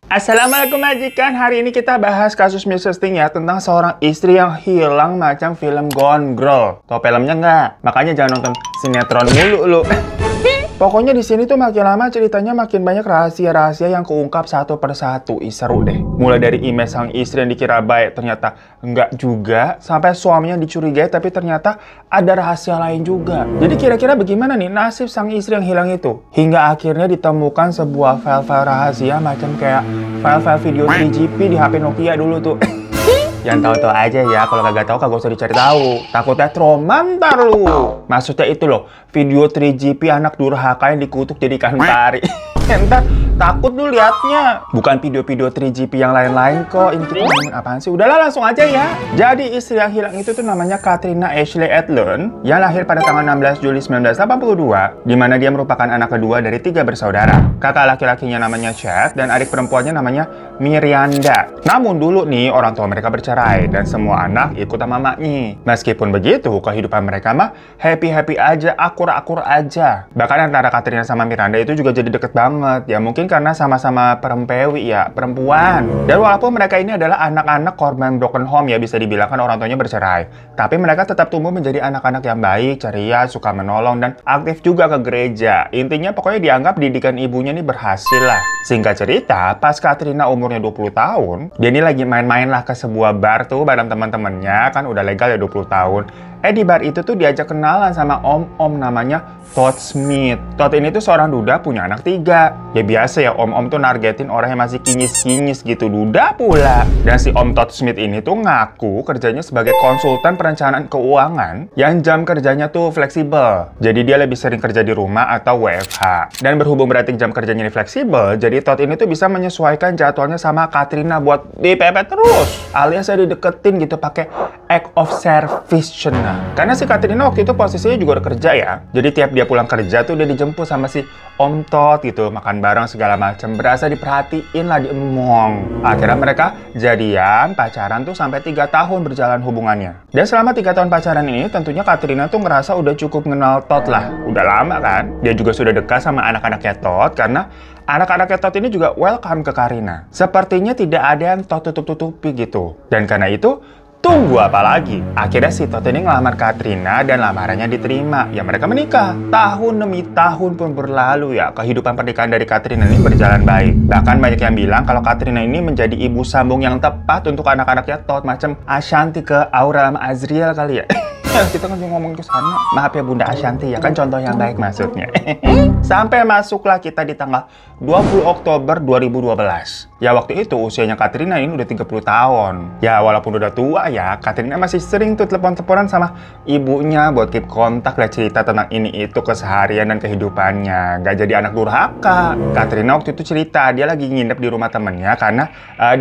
Assalamualaikum majikan, hari ini kita bahas kasus Sting ya, tentang seorang istri yang hilang macam film Gone Girl. Tau filmnya nggak? Makanya jangan nonton sinetron mulu lu. Pokoknya di sini tuh makin lama ceritanya makin banyak rahasia-rahasia yang keungkap satu persatu. Seru deh. Mulai dari image sang istri yang dikira baik ternyata enggak juga, sampai suaminya dicurigai tapi ternyata ada rahasia lain juga. Jadi kira-kira bagaimana nih nasib sang istri yang hilang itu? Hingga akhirnya ditemukan sebuah file-file rahasia macam kayak file-file video 3GP di HP Nokia dulu tuh. Yang tahu-tahu aja ya, kalau kagak tahu kagak usah dicari tahu. Takutnya trauma ntar lu. Maksudnya itu loh, video 3GP anak durhaka yang dikutuk jadi ikan pari. Ntar takut lu liatnya. Bukan video-video 3GP yang lain-lain kok. Ini kita ngomongin apaan sih? Udahlah langsung aja ya. Jadi istri yang hilang itu tuh namanya Katrina Ashley Edlund, yang lahir pada tanggal 16 Juli 1982, di mana dia merupakan anak kedua dari 3 bersaudara. Kakak laki-lakinya namanya Chad dan adik perempuannya namanya Miranda. Namun dulu nih orang tua mereka bercerai dan semua anak ikut sama maknya. Meskipun begitu, kehidupan mereka mah happy-happy aja, akur-akur aja. Bahkan antara Katrina sama Miranda itu juga jadi deket banget. Ya mungkin karena sama-sama perempewi ya, perempuan. Dan walaupun mereka ini adalah anak-anak korban broken home ya, bisa dibilang kan orang tuanya bercerai, tapi mereka tetap tumbuh menjadi anak-anak yang baik, ceria, suka menolong, dan aktif juga ke gereja. Intinya pokoknya dianggap didikan ibunya ini berhasil lah. Singkat cerita, pas Katrina umurnya 20 tahun, dia ini lagi main-main lah ke sebuah bar tuh bareng teman-temannya, kan udah legal ya 20 tahun. Di bar itu tuh diajak kenalan sama om-om namanya Todd Smith. Todd ini tuh seorang duda punya anak 3. Ya biasa ya, om-om tuh nargetin orang yang masih kinyis-kinyis gitu, duda pula. Dan si om Todd Smith ini tuh ngaku kerjanya sebagai konsultan perencanaan keuangan yang jam kerjanya tuh fleksibel. Jadi dia lebih sering kerja di rumah atau WFH. Dan berhubung berarti jam kerjanya ini fleksibel, jadi Todd ini tuh bisa menyesuaikan jadwalnya sama Katrina buat dipepet terus. Alias saya dideketin gitu pakai act of service. Karena si Katrina waktu itu posisinya juga udah kerja ya. Jadi tiap dia pulang kerja tuh dia dijemput sama si Om Todd gitu, makan bareng segala macam, berasa diperhatiin lah, diemong. Akhirnya mereka jadian, pacaran tuh sampai 3 tahun berjalan hubungannya. Dan selama 3 tahun pacaran ini tentunya Katrina tuh ngerasa udah cukup mengenal Todd lah. Udah lama kan. Dia juga sudah dekat sama anak-anaknya Todd karena anak-anaknya Todd ini juga welcome ke Karina. Sepertinya tidak ada yang Todd tutup-tutupi gitu. Dan karena itu tunggu apa lagi? Akhirnya si Todd ini ngelamar Katrina dan lamarannya diterima. Ya mereka menikah. Tahun demi tahun pun berlalu ya. Kehidupan pernikahan dari Katrina ini berjalan baik. Bahkan banyak yang bilang kalau Katrina ini menjadi ibu sambung yang tepat untuk anak-anaknya Todd. Macam Ashanti ke Aura sama Azriel kali ya. Kita kan ngomong ke sana. Maaf ya Bunda Ashanti ya, kan contoh yang baik maksudnya. Sampai masuklah kita di tanggal 20 Oktober 2012. Ya waktu itu usianya Katrina ini udah 30 tahun. Ya walaupun udah tua ya, Katrina masih sering tuh telepon-teleponan sama ibunya buat keep kontak lah, cerita tentang ini itu keseharian dan kehidupannya. Gak jadi anak durhaka. Katrina waktu itu cerita dia lagi nginep di rumah temennya karena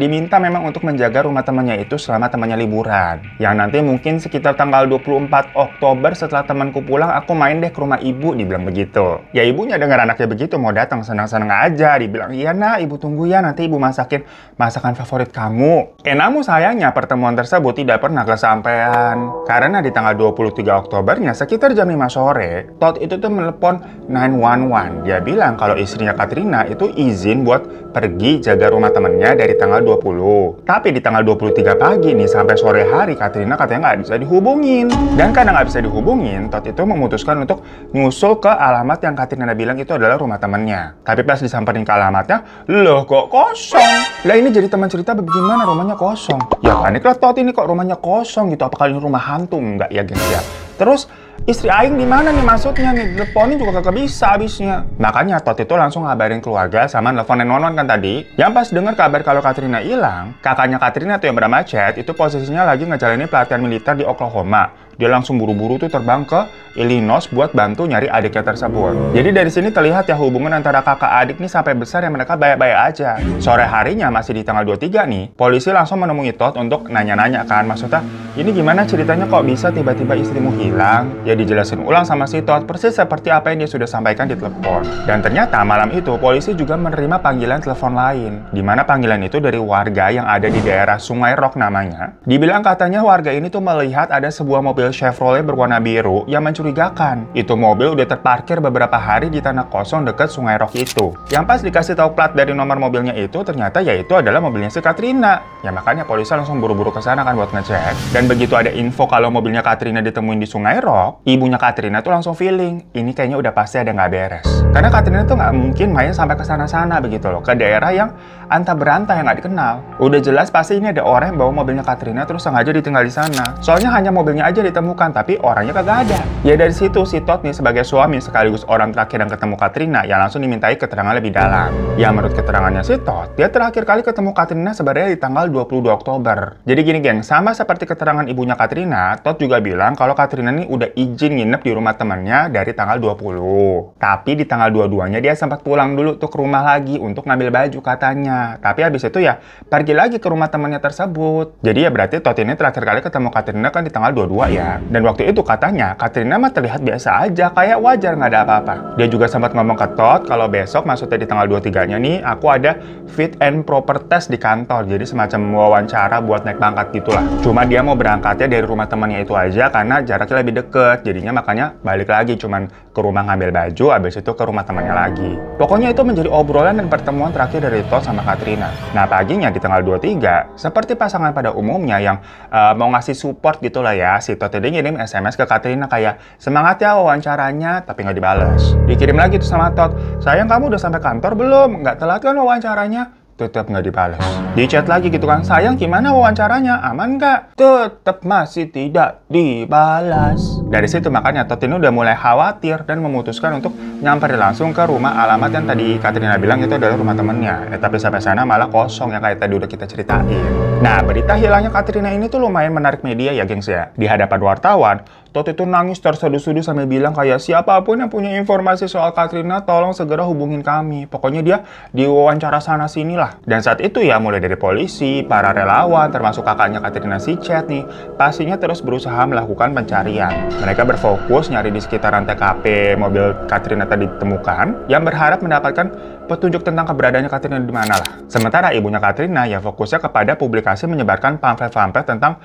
diminta memang untuk menjaga rumah temannya itu selama temannya liburan. Yang nanti mungkin sekitar tanggal 24 Oktober setelah temanku pulang, aku main deh ke rumah ibu, dibilang begitu. Ya ibunya dengar anaknya begitu mau datang, senang-senang aja. Dibilang, iya nak, ibu tunggu ya, nanti ibu masakin masakan favorit kamu. Namun sayangnya pertemuan tersebut tidak pernah kesampaian. Karena di tanggal 23 Oktobernya sekitar jam 5 sore, Todd itu tuh menelepon 911. Dia bilang kalau istrinya Katrina itu izin buat pergi jaga rumah temennya dari tanggal 20. Tapi di tanggal 23 pagi nih sampai sore hari, Katrina katanya nggak bisa dihubungin. Dan karena nggak bisa dihubungin, Todd itu memutuskan untuk nyusul ke alamat yang Katrina bilang itu adalah rumah temennya. Tapi pas disamperin ke alamatnya, loh kok kosong? Lah ini jadi teman cerita bagaimana rumahnya kosong? Ya panik lah Todd, ini kok rumahnya kosong gitu, apakah ini rumah hantu? Enggak ya gengs ya. Terus istri Aing di mana nih maksudnya nih? Teleponin juga kagak bisa habisnya. Makanya Todd itu langsung ngabarin keluarga sama nelfon 911 kan tadi. Yang pas dengar kabar kalau Katrina hilang, kakaknya Katrina tuh yang bernama Chad itu posisinya lagi ngejalanin pelatihan militer di Oklahoma. dia langsung buru-buru tuh terbang ke Illinois buat bantu nyari adiknya tersebut. Jadi dari sini terlihat ya hubungan antara kakak adik nih sampai besar yang mereka baik-baik aja. Sore harinya masih di tanggal 23 nih, polisi langsung menemui Todd untuk nanya-nanya kan, maksudnya ini gimana ceritanya kok bisa tiba-tiba istrimu hilang? Ya dijelasin ulang sama si Todd persis seperti apa yang dia sudah sampaikan di telepon. Dan ternyata malam itu polisi juga menerima panggilan telepon lain, di mana panggilan itu dari warga yang ada di daerah Sungai Rock namanya. Dibilang katanya warga ini tuh melihat ada sebuah mobil Chevrolet berwarna biru yang mencurigakan. Itu mobil udah terparkir beberapa hari di tanah kosong dekat Sungai Rock itu. Yang pas dikasih tahu plat dari nomor mobilnya itu ternyata yaitu adalah mobilnya si Katrina. Ya makanya polisi langsung buru-buru ke sana kan buat ngecek. Dan begitu ada info kalau mobilnya Katrina ditemuin di Sungai Rock, ibunya Katrina tuh langsung feeling ini kayaknya udah pasti ada nggak beres. Karena Katrina tuh nggak mungkin main sampai ke sana-sana begitu loh, ke daerah yang anta berantah yang nggak dikenal. Udah jelas pasti ini ada orang yang bawa mobilnya Katrina terus sengaja ditinggal di sana. Soalnya hanya mobilnya aja ditemukan, tapi orangnya kagak ada. Ya dari situ si Todd nih sebagai suami sekaligus orang terakhir yang ketemu Katrina ya langsung dimintai keterangan lebih dalam. Ya menurut keterangannya si Todd, dia terakhir kali ketemu Katrina sebenarnya di tanggal 22 Oktober. Jadi gini geng, sama seperti keterangan ibunya Katrina, Todd juga bilang kalau Katrina nih udah izin nginep di rumah temannya dari tanggal 20. Tapi di tanggal 22-nya dia sempat pulang dulu tuh ke rumah lagi untuk ngambil baju katanya. Tapi habis itu ya pergi lagi ke rumah temannya tersebut. Jadi ya berarti Todd ini terakhir kali ketemu Katrina kan di tanggal 22 ya. Dan waktu itu katanya Katrina mah terlihat biasa aja, kayak wajar nggak ada apa-apa. Dia juga sempat ngomong ke Todd kalau besok maksudnya di tanggal 23-nya nih aku ada fit and proper test di kantor. Jadi semacam wawancara buat naik pangkat gitulah. Cuma dia mau berangkatnya dari rumah temannya itu aja karena jaraknya lebih deket. Jadinya makanya balik lagi cuman ke rumah ngambil baju, habis itu ke rumah temannya lagi. Pokoknya itu menjadi obrolan dan pertemuan terakhir dari Todd sama Katrina. Nah paginya di tanggal 23, seperti pasangan pada umumnya yang mau ngasih support gitu lah ya, si Todd ini ngirim SMS ke Katrina kayak semangat ya wawancaranya, tapi nggak dibales. Dikirim lagi tuh sama Todd, sayang kamu udah sampai kantor belum? Nggak telat kan wawancaranya? Tetap nggak dibalas. Di chat lagi gitu kan, sayang gimana wawancaranya? Aman nggak? Tetap masih tidak dibalas. Dari situ makanya Todd ini udah mulai khawatir dan memutuskan untuk nyamperin langsung ke rumah alamat yang tadi Katrina bilang itu adalah rumah temennya. Tapi sampai sana malah kosong yang kayak tadi udah kita ceritain. Nah, berita hilangnya Katrina ini tuh lumayan menarik media ya gengs ya. Di hadapan wartawan, Todd itu nangis terseduh-seduh sampai bilang kayak siapapun yang punya informasi soal Katrina tolong segera hubungin kami. Pokoknya dia diwawancara sana sini lah. Dan saat itu ya mulai dari polisi, para relawan, termasuk kakaknya Katrina si Chad nih, pastinya terus berusaha melakukan pencarian. Mereka berfokus nyari di sekitaran TKP mobil Katrina tadi ditemukan, yang berharap mendapatkan petunjuk tentang keberadaannya Katrina di mana lah. Sementara ibunya Katrina ya fokusnya kepada publikasi menyebarkan pamflet-pamflet tentang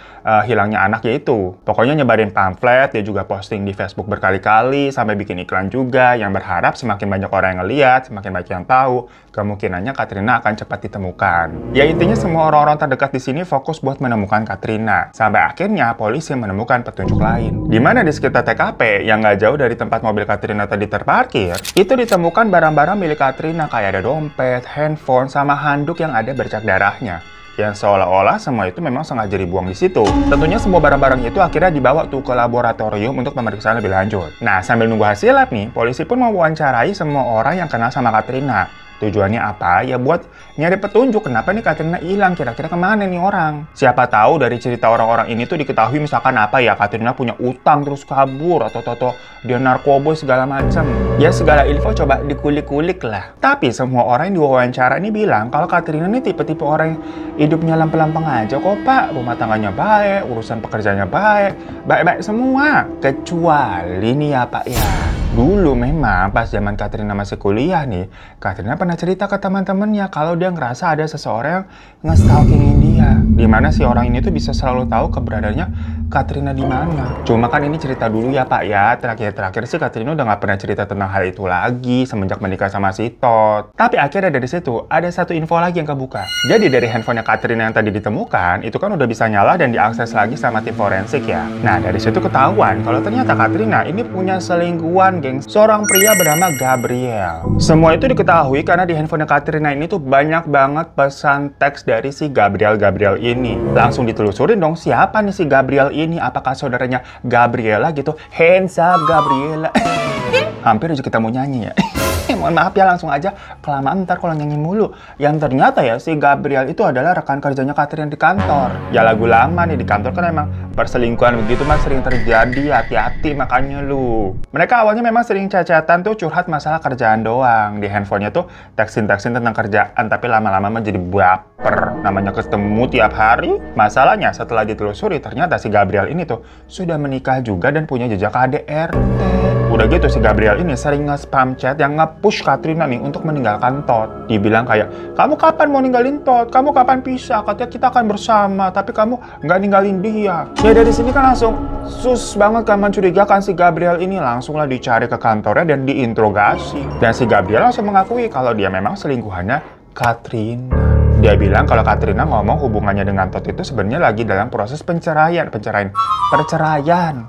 hilangnya anaknya itu. Pokoknya nyebarin pamflet, dia juga posting di Facebook berkali-kali, sampai bikin iklan juga, yang berharap semakin banyak orang yang ngeliat, semakin banyak yang tahu, kemungkinannya Katrina akan cepat ditemukan. Ya intinya semua orang-orang terdekat di sini fokus buat menemukan Katrina. Sampai akhirnya polisi menemukan petunjuk lain. Di mana di sekitar TKP yang nggak jauh dari tempat mobil Katrina tadi terparkir, itu ditemukan barang-barang milik Katrina kayak ada dompet, handphone, sama handuk yang ada bercak darahnya. Yang seolah-olah semua itu memang sengaja dibuang di situ. Tentunya semua barang-barang itu akhirnya dibawa tuh ke laboratorium untuk pemeriksaan lebih lanjut. Nah, sambil nunggu hasil lab nih, polisi pun mewawancarai semua orang yang kenal sama Katrina. Tujuannya apa? Ya buat nyari petunjuk kenapa nih Katrina hilang, kira-kira kemana nih orang. Siapa tahu dari cerita orang-orang ini tuh diketahui misalkan apa ya, Katrina punya utang terus kabur, atau dia narkoboy segala macam. Ya segala info coba dikulik-kulik lah. Tapi semua orang yang diwawancara ini bilang kalau Katrina ini tipe-tipe orang yang hidupnya lempeng-lempeng aja kok pak. Rumah tangganya baik, urusan pekerjaannya baik, baik-baik semua. Kecuali nih ya pak ya. Dulu memang pas zaman Katrina masih kuliah nih, Katrina pernah cerita ke teman-temannya kalau dia ngerasa ada seseorang yang nge-stalkingin dia. Dimana si orang ini tuh bisa selalu tahu keberadaannya Katrina di mana. Cuma kan ini cerita dulu ya pak ya. Terakhir sih Katrina udah nggak pernah cerita tentang hal itu lagi semenjak menikah sama si Todd. Tapi akhirnya dari situ ada satu info lagi yang kebuka. Jadi dari handphonenya Katrina yang tadi ditemukan itu kan udah bisa nyala dan diakses lagi sama tim forensik ya. Nah dari situ ketahuan kalau ternyata Katrina ini punya selingkuhan geng, seorang pria bernama Gabriel. Semua itu diketahui karena di handphonenya Katrina ini tuh banyak banget pesan teks dari si Gabriel ini. Langsung ditelusurin dong siapa nih si Gabriel ini, apakah saudaranya Gabriela gitu. Hands up Gabriela. Hampir aja kita mau nyanyi ya. Mohon maaf ya, langsung aja kelamaan ntar kalau nyanyi mulu. Yang ternyata ya si Gabriel itu adalah rekan kerjanya Katrina di kantor. Ya lagu lama nih, di kantor kan emang perselingkuhan begitu mah sering terjadi, hati-hati makanya lu. Mereka awalnya memang sering cacatan tuh curhat masalah kerjaan doang. Di handphonenya tuh teksin-teksin tentang kerjaan, tapi lama-lama mah jadi baper. Namanya ketemu tiap hari. Masalahnya setelah ditelusuri ternyata si Gabriel ini tuh sudah menikah juga dan punya jejak KDRT. Udah gitu si Gabriel ini sering nge-spam chat yang nge-push Katrina nih untuk meninggalkan Todd. Dibilang kayak, kamu kapan mau ninggalin Todd? Kamu kapan pisah? Katanya kita akan bersama, tapi kamu nggak ninggalin dia. Ya dari sini kan langsung sus banget kan mencurigakan si Gabriel ini. Langsunglah dicari ke kantornya dan diinterogasi. Dan si Gabriel langsung mengakui kalau dia memang selingkuhannya Katrina. Dia bilang kalau Katrina ngomong hubungannya dengan Todd itu sebenarnya lagi dalam proses perceraian.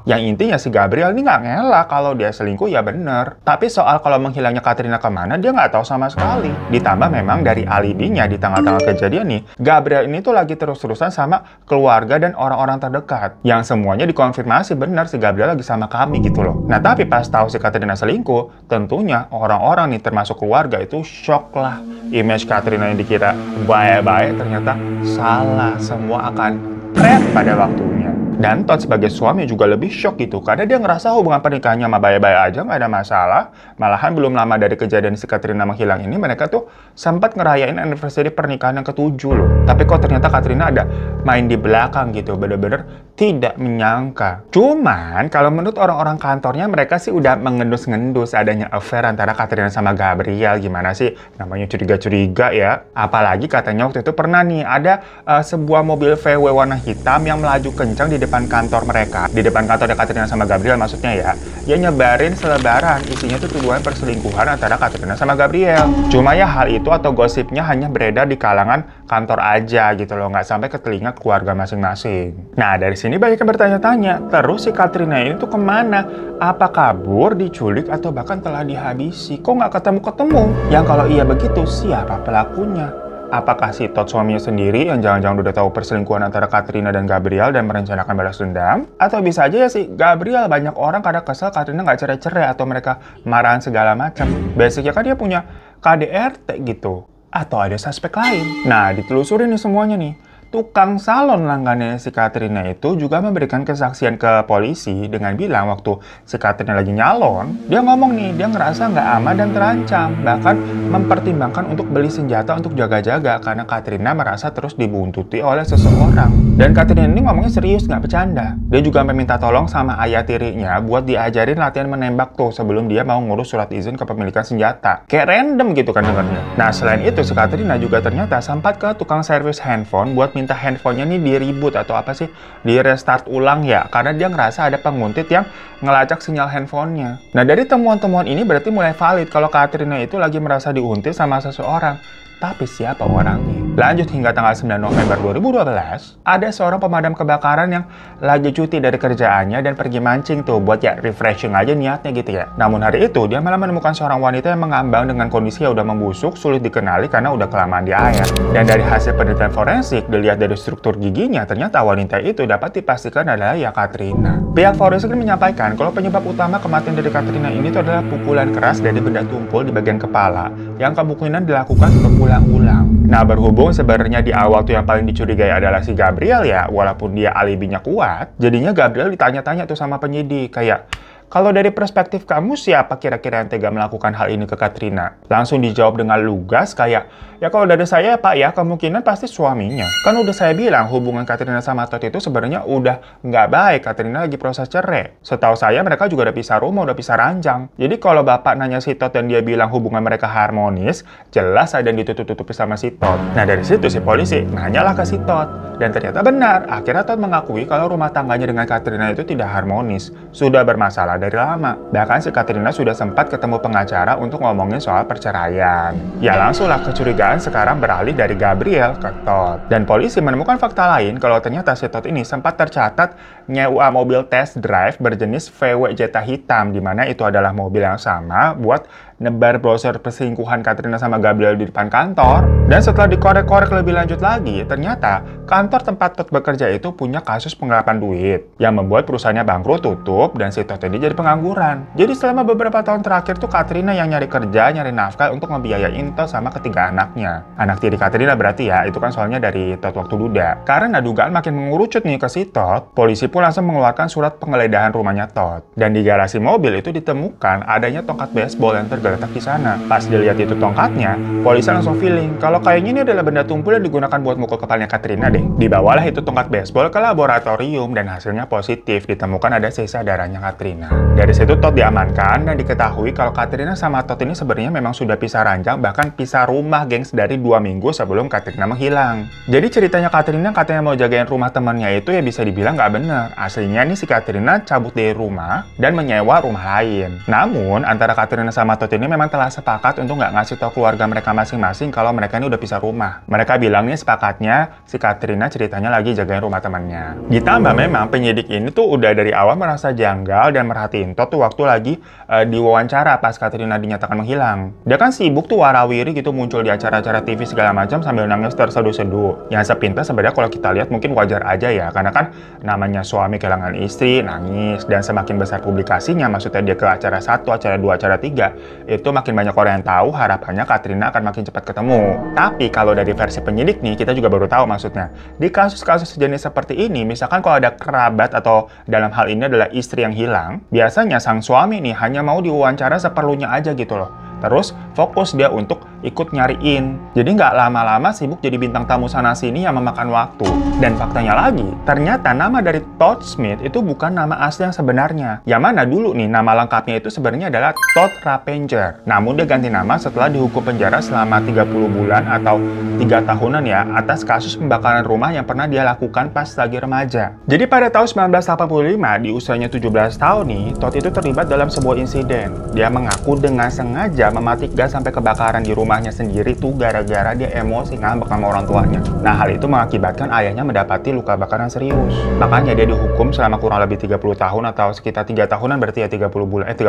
Yang intinya si Gabriel ini nggak ngelak kalau dia selingkuh ya bener. Tapi soal kalau menghilangnya Katrina kemana dia nggak tahu sama sekali. Ditambah memang dari alibinya di tanggal-tanggal kejadian nih, Gabriel ini tuh lagi terus-terusan sama keluarga dan orang-orang terdekat. Yang semuanya dikonfirmasi benar si Gabriel lagi sama kami gitu loh. Nah tapi pas tahu si Katrina selingkuh, tentunya orang-orang nih termasuk keluarga itu shock lah. Image Katrina yang dikira baik-baik ternyata salah, semua akan keren pada waktunya. Dan Todd sebagai suami juga lebih shock gitu, karena dia ngerasa hubungan pernikahannya sama baik-baik aja, nggak ada masalah. Malahan belum lama dari kejadian si Katrina menghilang ini, mereka tuh sempat ngerayain anniversary pernikahan yang ke-7 loh. Tapi kok ternyata Katrina ada main di belakang gitu, bener-bener tidak menyangka. Cuman kalau menurut orang-orang kantornya, mereka sih udah mengendus-ngendus adanya affair antara Katrina sama Gabriel. Gimana sih, namanya curiga-curiga ya. Apalagi katanya waktu itu pernah nih ada sebuah mobil VW warna hitam yang melaju kencang di depan kantor mereka. Di depan kantornya Katrina sama Gabriel maksudnya ya. Dia nyebarin selebaran, isinya tuh tuduhan perselingkuhan antara Katrina sama Gabriel. Cuma ya hal itu atau gosipnya hanya beredar di kalangan kantor aja gitu loh, nggak sampai ke telinga keluarga masing-masing. Nah dari sini banyak yang bertanya-tanya, terus si Katrina ini tuh kemana? Apa kabur, diculik, atau bahkan telah dihabisi? Kok nggak ketemu-ketemu? Yang kalau iya begitu, siapa pelakunya? Apakah si Todd suaminya sendiri yang jangan-jangan udah tahu perselingkuhan antara Katrina dan Gabriel dan merencanakan balas dendam? Atau bisa aja ya si Gabriel banyak orang karena kesel Katrina nggak cerai-cerai atau mereka marahan segala macam. Basicnya kan dia punya KDRT gitu. Atau ada suspek lain. Nah ditelusuri nih semuanya nih. Tukang salon langganannya si Katrina itu juga memberikan kesaksian ke polisi dengan bilang waktu si Katrina lagi nyalon, dia ngomong nih, dia ngerasa nggak aman dan terancam. Bahkan mempertimbangkan untuk beli senjata untuk jaga-jaga karena Katrina merasa terus dibuntuti oleh seseorang. Dan Katrina ini ngomongnya serius, nggak bercanda. Dia juga meminta tolong sama ayah tirinya buat diajarin latihan menembak tuh sebelum dia mau ngurus surat izin kepemilikan senjata. Kayak random gitu kan dengarnya. Nah selain itu si Katrina juga ternyata sempat ke tukang servis handphone buat minta handphonenya nih di-reboot atau apa sih, di-restart ulang ya, karena dia ngerasa ada penguntit yang ngelacak sinyal handphonenya. Nah dari temuan-temuan ini berarti mulai valid kalau Katrina itu lagi merasa diuntit sama seseorang. Tapi siapa orangnya? Lanjut hingga tanggal 9 November 2012, ada seorang pemadam kebakaran yang lagi cuti dari kerjaannya dan pergi mancing tuh buat ya refreshing aja niatnya gitu ya. Namun hari itu dia malah menemukan seorang wanita yang mengambang dengan kondisi yang udah membusuk, sulit dikenali karena udah kelamaan di air. Dan dari hasil penelitian forensik, dilihat dari struktur giginya, ternyata wanita itu dapat dipastikan adalah ya Katrina. Pihak forensik menyampaikan kalau penyebab utama kematian dari Katrina ini itu adalah pukulan keras dari benda tumpul di bagian kepala yang kemungkinan dilakukan berulang-ulang. Nah berhubung sebenarnya di awal tuh yang paling dicurigai adalah si Gabriel ya, walaupun dia alibinya kuat, jadinya Gabriel ditanya-tanya tuh sama penyidik kayak, kalau dari perspektif kamu siapa kira-kira yang tega melakukan hal ini ke Katrina? Langsung dijawab dengan lugas kayak, ya kalau dari saya Pak ya kemungkinan pasti suaminya. Kan udah saya bilang hubungan Katrina sama Todd itu sebenarnya udah nggak baik. Katrina lagi proses cerai. Setahu saya mereka juga udah pisah rumah, udah pisah ranjang. Jadi kalau Bapak nanya si Todd dan dia bilang hubungan mereka harmonis, jelas ada yang ditutup-tutupi sama si Todd. Nah dari situ si polisi nanyalah ke si Todd. Dan ternyata benar, akhirnya Todd mengakui kalau rumah tangganya dengan Katrina itu tidak harmonis. Sudah bermasalah dari lama. Bahkan si Katrina sudah sempat ketemu pengacara untuk ngomongin soal perceraian. Ya langsunglah kecurigaan sekarang beralih dari Gabriel ke Todd. Dan polisi menemukan fakta lain kalau ternyata si Todd ini sempat tercatat nyewa mobil test drive berjenis VW Jetta hitam, di mana itu adalah mobil yang sama buat nebar brosur perselingkuhan Katrina sama Gabriel di depan kantor. Dan setelah dikorek-korek lebih lanjut lagi, ternyata kantor tempat Todd bekerja itu punya kasus penggelapan duit yang membuat perusahaannya bangkrut, tutup, dan si Todd ini jadi pengangguran. Jadi selama beberapa tahun terakhir tuh Katrina yang nyari kerja, nyari nafkah untuk ngebiayain Todd sama ketiga anaknya. Anak tiri Katrina berarti ya, itu kan soalnya dari Todd waktu duda. Karena dugaan makin mengerucut nih ke si Todd, polisi pun langsung mengeluarkan surat penggeledahan rumahnya Todd. Dan di garasi mobil itu ditemukan adanya tongkat baseball yang tergeletak di sana. Pas dilihat itu tongkatnya, polisi langsung feeling kalau kayaknya ini adalah benda tumpul yang digunakan buat mukul kepalanya Katrina deh. Dibawalah itu tongkat baseball ke laboratorium dan hasilnya positif, ditemukan ada sisa darahnya Katrina. Dari situ Todd diamankan dan diketahui kalau Katrina sama Todd ini sebenarnya memang sudah pisah ranjang, bahkan pisah rumah gengs dari 2 minggu sebelum Katrina menghilang. Jadi ceritanya Katrina katanya mau jagain rumah temannya itu ya bisa dibilang nggak bener. Aslinya nih si Katrina cabut dari rumah dan menyewa rumah lain. Namun antara Katrina sama Todd ini memang telah sepakat untuk nggak ngasih tahu keluarga mereka masing-masing kalau mereka ini udah pisah rumah. Mereka bilang nih sepakatnya si Katrina ceritanya lagi jagain rumah temannya. Ditambah memang penyidik ini tuh udah dari awal merasa janggal dan merhatiin Todd tuh waktu lagi diwawancara pas Katrina dinyatakan menghilang. Dia kan sibuk tuh warawiri gitu muncul di acara-acara TV segala macam sambil nangis terseduh-seduh. Yang sepintas sebenarnya kalau kita lihat mungkin wajar aja ya, karena kan namanya suami kehilangan istri, nangis, dan semakin besar publikasinya, maksudnya dia ke acara 1, acara 2, acara 3, itu makin banyak orang yang tahu, harapannya Katrina akan makin cepat ketemu. Tapi kalau dari versi penyidik nih, kita juga baru tahu maksudnya. Di kasus-kasus sejenis seperti ini, misalkan kalau ada kerabat atau dalam hal ini adalah istri yang hilang, biasanya sang suami nih hanya mau diwawancara seperlunya aja gitu loh. Terus fokus dia untuk ikut nyariin. Jadi nggak lama-lama sibuk jadi bintang tamu sana-sini yang memakan waktu. Dan faktanya lagi, ternyata nama dari Todd Smith itu bukan nama asli yang sebenarnya. Yang mana dulu nih, nama lengkapnya itu sebenarnya adalah Todd Rappenger. Namun dia ganti nama setelah dihukum penjara selama 30 bulan atau 3 tahunan ya, atas kasus pembakaran rumah yang pernah dia lakukan pas lagi remaja. Jadi pada tahun 1985, di usianya 17 tahun nih, Todd itu terlibat dalam sebuah insiden. Dia mengaku dengan sengaja mematik gas sampai kebakaran di rumahnya sendiri tuh gara-gara dia emosi ngambek sama orang tuanya. Nah, hal itu mengakibatkan ayahnya mendapati luka bakaran serius. Makanya dia dihukum selama kurang lebih 30 tahun atau sekitar 3 tahunan, berarti ya 30 bulan ke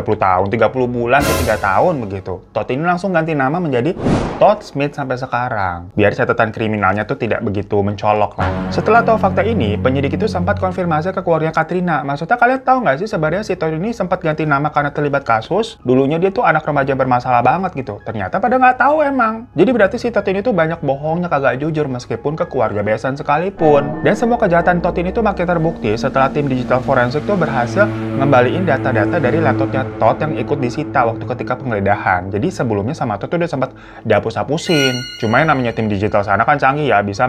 3 tahun begitu. Todd ini langsung ganti nama menjadi Todd Smith sampai sekarang. Biar catatan kriminalnya tuh tidak begitu mencolok lah. Setelah tahu fakta ini, penyidik itu sempat konfirmasi ke keluarga Katrina. Maksudnya kalian tahu nggak sih sebenarnya si Todd ini sempat ganti nama karena terlibat kasus? Dulunya dia tuh anak remaja bermasalah banget gitu. Ternyata pada nggak tahu emang. Jadi berarti si Todd ini tuh banyak bohongnya, kagak jujur meskipun ke keluarga besan sekalipun. Dan semua kejahatan Todd ini tuh makin terbukti setelah tim digital forensik tuh berhasil ngembaliin data-data dari laptopnya Todd yang ikut disita waktu ketika penggeledahan. Jadi sebelumnya sama Todd tuh udah sempat dihapus-hapusin. Cuma yang namanya tim digital sana kan canggih ya, bisa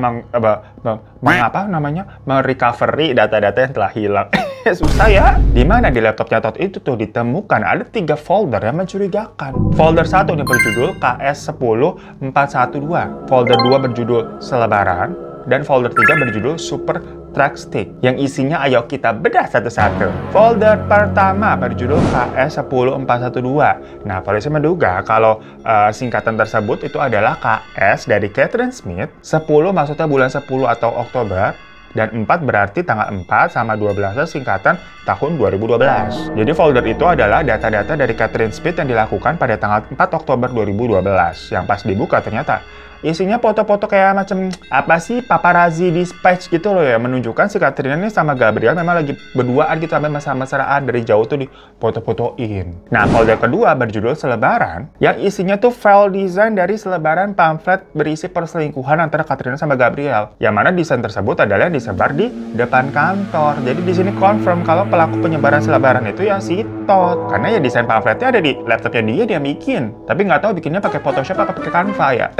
merecovery data-data yang telah hilang. Susah ya. Dimana di laptopnya Todd itu tuh ditemukan ada 3 folder yang mencurigakan. Folder 1 yang berjudul KS10412, folder 2 berjudul Selebaran, dan folder 3 berjudul Super Track Stick, yang isinya ayo kita bedah satu-satu. Folder pertama berjudul KS10412. Nah, polisi menduga kalau singkatan tersebut itu adalah KS dari Catherine Smith, 10 maksudnya bulan 10 atau Oktober, dan 4 berarti tanggal 4 sama 12 singkatan tahun 2012. Jadi folder itu adalah data-data dari Catherine Smith yang dilakukan pada tanggal 4 Oktober 2012. Yang pas dibuka ternyata isinya foto-foto kayak macam apa sih, paparazzi dispatch gitu loh ya, menunjukkan si Katrina ini sama Gabriel memang lagi berduaan gitu sampai mesra-mesraan, dari jauh tuh di foto-fotoin. Nah, folder kedua berjudul Selebaran, yang isinya tuh file desain dari selebaran pamflet berisi perselingkuhan antara Katrina sama Gabriel, yang mana desain tersebut adalah yang disebar di depan kantor. Jadi di sini confirm kalau pelaku penyebaran selebaran itu ya si Todd, karena ya desain pamfletnya ada di laptopnya dia bikin, tapi nggak tahu bikinnya pakai Photoshop apa pakai Canva ya.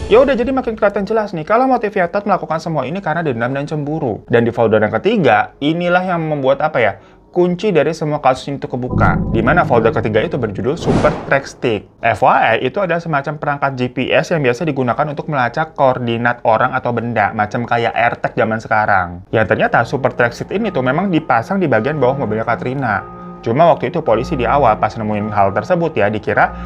Ya udah, jadi makin kelihatan jelas nih kalau motifnya Todd melakukan semua ini karena dendam dan cemburu. Dan di folder yang ketiga, inilah yang membuat apa ya, kunci dari semua kasus itu kebuka. Di mana folder ketiga itu berjudul Super Track Stick. FYI, itu adalah semacam perangkat GPS yang biasa digunakan untuk melacak koordinat orang atau benda, macam kayak AirTag zaman sekarang. Yang ternyata Super Track Stick ini tuh memang dipasang di bagian bawah mobilnya Katrina. Cuma waktu itu polisi di awal pas nemuin hal tersebut ya dikira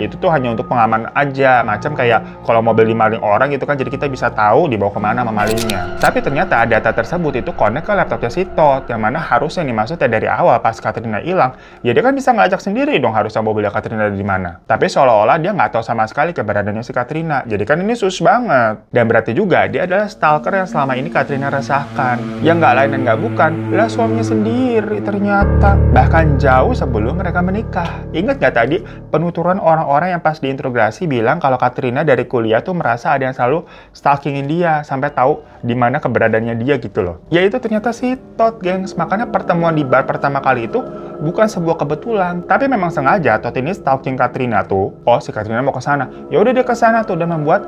itu tuh hanya untuk pengaman aja, macam kayak kalau mobil dimaling orang gitu kan, jadi kita bisa tahu dibawa kemana sama malingnya. Tapi ternyata data tersebut itu connect ke laptopnya si Todd, yang mana harusnya nih maksudnya dari awal pas Katrina hilang, ya dia kan bisa ngelacak sendiri dong harusnya mobilnya Katrina ada di mana. Tapi seolah-olah dia nggak tahu sama sekali keberadaannya si Katrina. Jadi kan ini sus banget. Dan berarti juga dia adalah stalker yang selama ini Katrina resahkan. Yang nggak lain dan nggak bukan, lah suaminya sendiri ternyata. Bahkan jauh sebelum mereka menikah. Ingat nggak tadi penuturan orang-orang yang pas diinterogasi bilang kalau Katrina dari kuliah tuh merasa ada yang selalu stalkingin dia sampai tahu di mana keberadaannya dia gitu loh. Ya itu ternyata si Todd, gengs. Makanya pertemuan di bar pertama kali itu bukan sebuah kebetulan, tapi memang sengaja Todd ini stalking Katrina tuh. Oh, si Katrina mau ke sana. Ya udah dia ke sana tuh dan membuat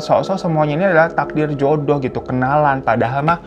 sok-sok semuanya ini adalah takdir jodoh gitu, kenalan padahal mah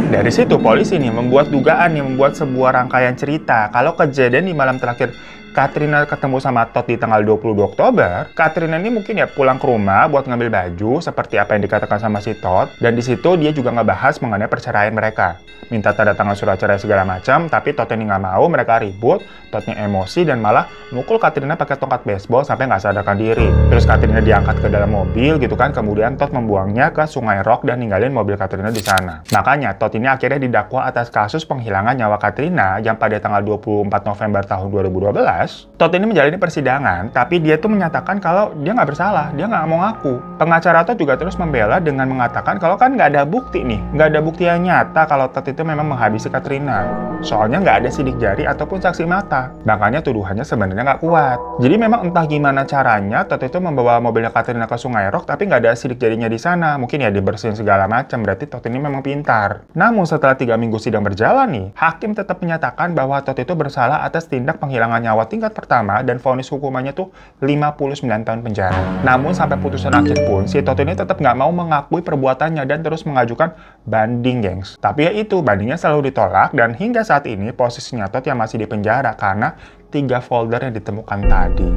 dari situ polisi nih membuat dugaan nih, membuat sebuah rangkaian cerita kalau kejadian di malam terakhir Katrina ketemu sama Todd di tanggal 22 Oktober, Katrina ini mungkin ya pulang ke rumah buat ngambil baju seperti apa yang dikatakan sama si Todd, dan di situ dia juga ngebahas mengenai perceraian mereka. Minta tanda tangan surat cerai segala macam, tapi Todd ini nggak mau, mereka ribut, Toddnya emosi dan malah mukul Katrina pakai tongkat baseball sampai nggak sadarkan diri. Terus Katrina diangkat ke dalam mobil gitu kan, kemudian Todd membuangnya ke Sungai Rock dan ninggalin mobil Katrina di sana. Makanya Todd ini akhirnya didakwa atas kasus penghilangan nyawa Katrina yang pada tanggal 24 November tahun 2012. Todd ini menjalani persidangan, tapi dia tuh menyatakan kalau dia nggak bersalah, dia nggak mau ngaku. Pengacara Todd juga terus membela dengan mengatakan kalau kan nggak ada bukti nih, nggak ada bukti yang nyata kalau Todd itu memang menghabisi Katrina. Soalnya nggak ada sidik jari ataupun saksi mata. Makanya tuduhannya sebenarnya nggak kuat. Jadi memang entah gimana caranya Todd itu membawa mobilnya Katrina ke Sungai Rock, tapi nggak ada sidik jarinya di sana. Mungkin ya dibersihin segala macam, berarti Todd ini memang pintar. Namun setelah 3 minggu sidang berjalan nih, hakim tetap menyatakan bahwa Todd itu bersalah atas tindak penghilangan nyawa tingkat pertama dan vonis hukumannya tuh 59 tahun penjara. Namun sampai putusan akhir pun, si Todd ini tetap nggak mau mengakui perbuatannya dan terus mengajukan banding, gengs. Tapi ya itu, bandingnya selalu ditolak dan hingga saat ini posisinya Todd yang masih di penjara karena 3 folder yang ditemukan tadi.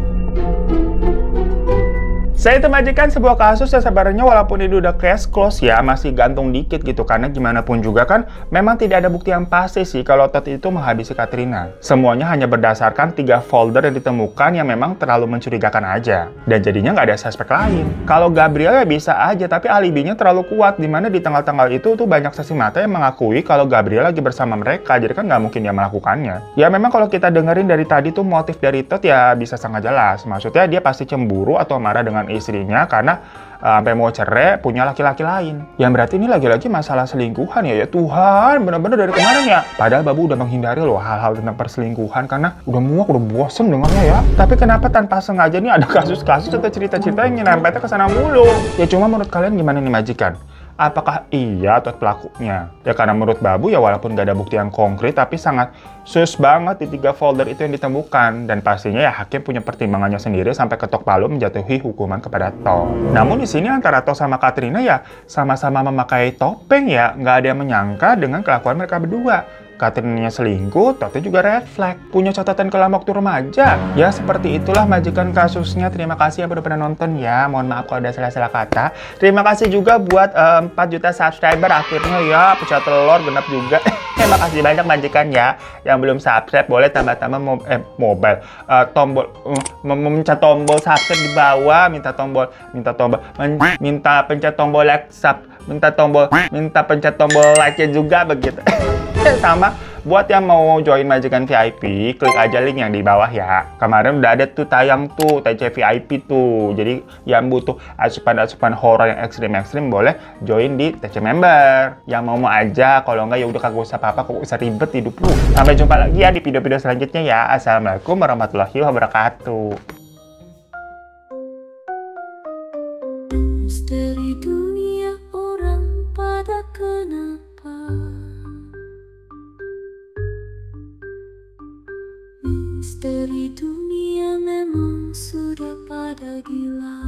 Saya itu majikan sebuah kasus yang sebenarnya walaupun itu udah case close ya, masih gantung dikit gitu. Karena gimana pun juga kan, memang tidak ada bukti yang pasti sih kalau Todd itu menghabisi Katrina. Semuanya hanya berdasarkan 3 folder yang ditemukan yang memang terlalu mencurigakan aja. Dan jadinya nggak ada suspek lain. Kalau Gabriel ya bisa aja, tapi alibinya terlalu kuat. Dimana di tanggal-tanggal itu tuh banyak saksi mata yang mengakui kalau Gabriel lagi bersama mereka. Jadi kan nggak mungkin dia melakukannya. Ya memang kalau kita dengerin dari tadi tuh motif dari Todd ya bisa sangat jelas. Maksudnya dia pasti cemburu atau marah dengan istrinya karena sampai mau cerai punya laki-laki lain. Yang berarti ini lagi-lagi masalah selingkuhan ya. Ya Tuhan, bener-bener dari kemarin ya. Padahal Babu udah menghindari loh hal-hal tentang perselingkuhan karena udah muak, udah bosen dengannya ya. Tapi kenapa tanpa sengaja nih ada kasus-kasus atau cerita-cerita yang nyerempetnya ke sana mulu? Ya cuma menurut kalian gimana nih majikan? Apakah iya Todd pelakunya? Ya karena menurut Babu ya walaupun gak ada bukti yang konkret tapi sangat sus banget di 3 folder itu yang ditemukan. Dan pastinya ya hakim punya pertimbangannya sendiri sampai ketok palu menjatuhi hukuman kepada Todd. Namun di sini antara Todd sama Katrina ya sama-sama memakai topeng ya. Nggak ada yang menyangka dengan kelakuan mereka berdua. Katrinanya selingkuh, Todd juga red flag. Punya catatan kelam waktu remaja. Ya seperti itulah majikan kasusnya. Terima kasih yang udah pernah nonton ya. Mohon maaf kalau ada salah-salah kata. Terima kasih juga buat 4 juta subscriber akhirnya ya. Pecah telur genap juga. Terima kasih banyak majikan ya. Yang belum subscribe boleh tambah-tambah tombol mencet tombol subscribe di bawah. Minta pencet tombol like sub. Minta pencet tombol like-nya juga begitu. Sama buat yang mau join majikan VIP, klik aja link yang di bawah ya. Kemarin udah ada tuh tayang tuh TC VIP tuh. Jadi yang butuh asupan-asupan horor yang ekstrim-ekstrim boleh join di TC member. Yang mau aja, kalau enggak ya udah kagak usah apa-apa, kagak usah ribet hidup lu. Sampai jumpa lagi ya di video-video selanjutnya ya. Assalamualaikum warahmatullahi wabarakatuh. Misteri dunia orang pada kenapa? Misteri dunia memang sudah pada gila.